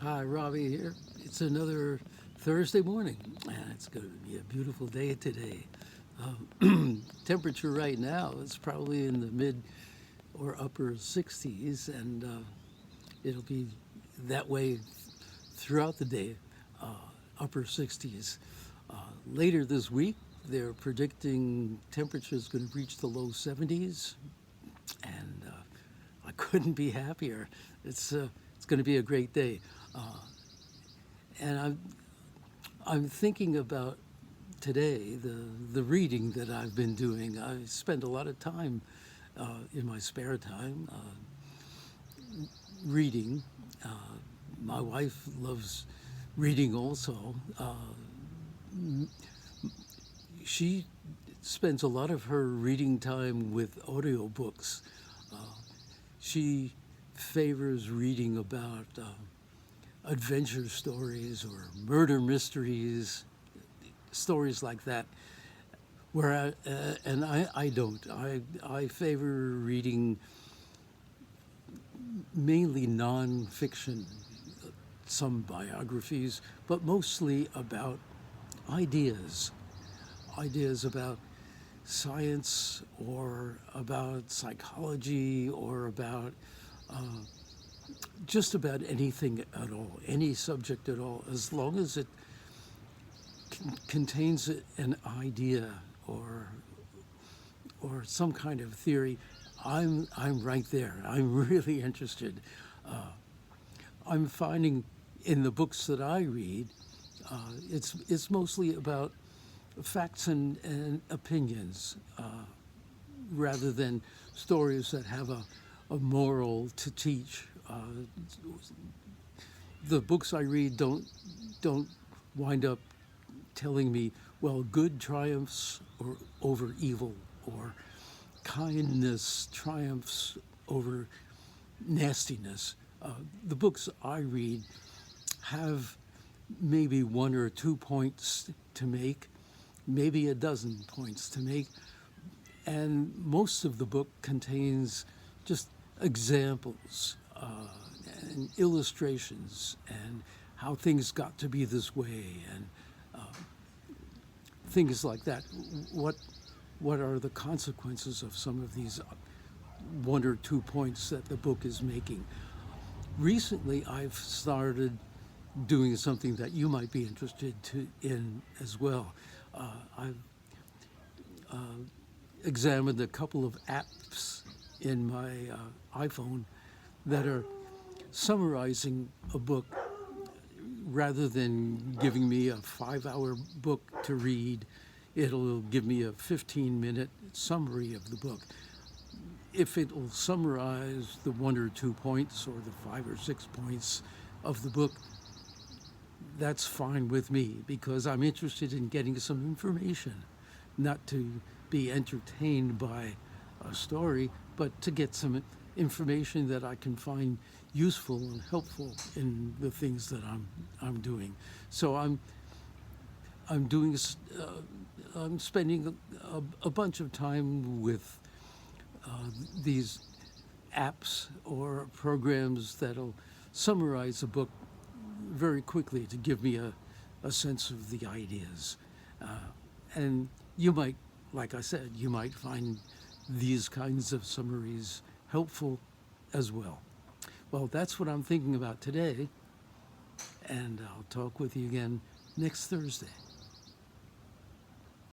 Hi, Robbie here. It's another Thursday morning, and it's going to be a beautiful day today. Temperature right now is probably in the mid or upper 60s, and it'll be that way throughout the day, upper 60s. Later this week, they're predicting temperatures going to reach the low 70s, and I couldn't be happier. It's going to be a great day. And I'm thinking about today the reading that I've been doing. I spend a lot of time in my spare time reading. My wife loves reading also. She spends a lot of her reading time with audiobooks. She favors reading about adventure stories or murder mysteries, stories like that. I don't. I favor reading mainly nonfiction, some biographies, but mostly about ideas, ideas about science or about psychology or about just about anything at all, any subject at all, as long as it contains an idea or some kind of theory. I'm right there. I'm really interested. I'm finding in the books that I read, it's mostly about facts and opinions rather than stories that have a moral to teach. The books I read don't wind up telling me, well, good triumphs over evil, or kindness triumphs over nastiness. The books I read have maybe one or 2 points to make, maybe a dozen points to make, and most of the book contains just examples and illustrations and how things got to be this way and things like that. What what are the consequences of some of these 1 or 2 points that the book is making? Recently, I've started doing something that you might be interested in as well. I've examined a couple of apps in my iPhone that are summarizing a book rather than giving me a 5-hour book to read. It'll give me a 15-minute summary of the book. If it will summarize the 1 or 2 points or the 5 or 6 points of the book, that's fine with me because I'm interested in getting some information, not to be entertained by a story, but to get some information that I can find useful and helpful in the things that I'm doing. So I'm doing I'm spending a bunch of time with these apps or programs that'll summarize a book very quickly to give me a sense of the ideas. And you might, like I said, you might find these kinds of summaries helpful as well. Well, that's what I'm thinking about today, and I'll talk with you again next Thursday.